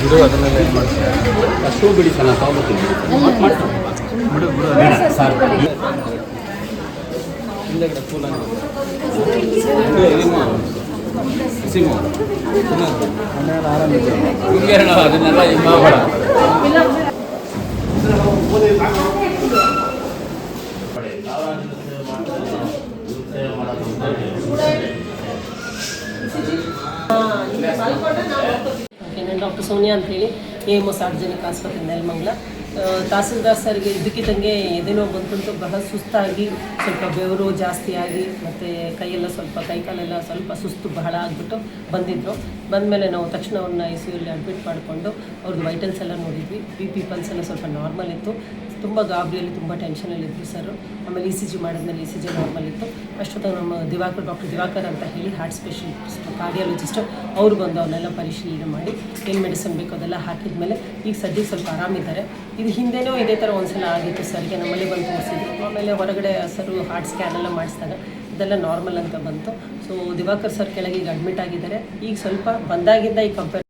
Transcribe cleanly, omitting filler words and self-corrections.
ಬಿಡು ಅದನ್ನೆಲ್ಲ ಏನು ಮಾಡ್ತಾರೆ ಅಷ್ಟು ಬಿಡಿ ಸರ್ ನಾನು ತಗೊಂಡ್ಬಿಡ್ತೀನಿ ಬಿಡು ಬಿಡು ಸರ್ ಹಿಂದೆಗಡೆ ಫೂಲನ್ನು ಸಿಮು ಹಿಂಗೆ ಹೇಳೋ ಅದನ್ನೆಲ್ಲ ಹಿಂಗೆ ಮಾಡಬೇಡ ನಾನು ಡಾಕ್ಟರ್ ಸೋನಿಯಾ ಅಂತೇಳಿ AMO ಸಾರ್ವಜನಿಕ ಆಸ್ಪತ್ರೆ ನೆಲಮಂಗಲ. ತಹಸೀಲ್ದಾರ್ ಸರ್ಗೆ ಇದ್ದಕ್ಕಿದ್ದಂಗೆ ಎದೆನೋ ಬಂತಂತೂ ಬಹಳ ಸುಸ್ತಾಗಿ ಸ್ವಲ್ಪ ಬೆವರು ಜಾಸ್ತಿ ಆಗಿ ಮತ್ತು ಕೈಯೆಲ್ಲ ಸ್ವಲ್ಪ ಕೈಕಾಲೆಲ್ಲ ಸ್ವಲ್ಪ ಸುಸ್ತು ಬಹಳ ಆಗಿಬಿಟ್ಟು ಬಂದಿದ್ದರು. ಬಂದಮೇಲೆ ನಾವು ತಕ್ಷಣ ಅವ್ರನ್ನ ICUಲಿ ಅಡ್ಮಿಟ್ ಮಾಡಿಕೊಂಡು ಅವ್ರದ್ದು ವೈಟಲ್ಸ್ ಎಲ್ಲ ನೋಡಿದ್ವಿ. BP ಪಲ್ಸ್ ಎಲ್ಲ ಸ್ವಲ್ಪ ನಾರ್ಮಲ್ ಇತ್ತು. ತುಂಬ ಗಾಬರಿಯಲ್ಲಿ ತುಂಬ ಟೆನ್ಷನಲ್ಲಿದ್ದರು ಸರ್. ಆಮೇಲೆ ECG ಮಾಡಿದ್ಮೇಲೆ ECG ನಾರ್ಮಲ್ ಇತ್ತು. ಅಷ್ಟೊತ್ತು ನಮ್ಮ ಡಾಕ್ಟರ್ ದಿವಾಕರ್ ಅಂತ ಹೇಳಿ ಹಾರ್ಟ್ ಸ್ಪೆಷಲಿಸ್ಟು ಕಾರ್ಡಿಯಾಲಜಿಸ್ಟು ಅವರು ಬಂದು ಅವನ್ನೆಲ್ಲ ಪರಿಶೀಲನೆ ಮಾಡಿ ಏನು ಮೆಡಿಸಿನ್ ಬೇಕೋ ಅದೆಲ್ಲ ಹಾಕಿದ್ಮೇಲೆ ಈಗ ಸದ್ಯಕ್ಕೆ ಸ್ವಲ್ಪ ಆರಾಮಿದ್ದಾರೆ. ಇದು ಹಿಂದೆನೂ ಇದೇ ಥರ ಒಂದ್ಸಲ ಆಗಿತ್ತು ಸರ್ಗೆ, ನಮ್ಮಲ್ಲಿ ಬಂದು ತೋರಿಸಿದ್ರು. ಆಮೇಲೆ ಹೊರಗಡೆ ಸರು ಹಾರ್ಟ್ ಸ್ಕ್ಯಾನ್ ಎಲ್ಲ ಮಾಡಿಸಿದಾಗ ಇದೆಲ್ಲ ನಾರ್ಮಲ್ ಅಂತ ಬಂತು. ಸೊ ದಿವಾಕರ್ ಸರ್ ಕೆಳಗೆ ಈಗ ಅಡ್ಮಿಟ್ ಆಗಿದ್ದಾರೆ. ಈಗ ಸ್ವಲ್ಪ ಬಂದಾಗಿಂದ ಈಗ ಕಂಪೇರ್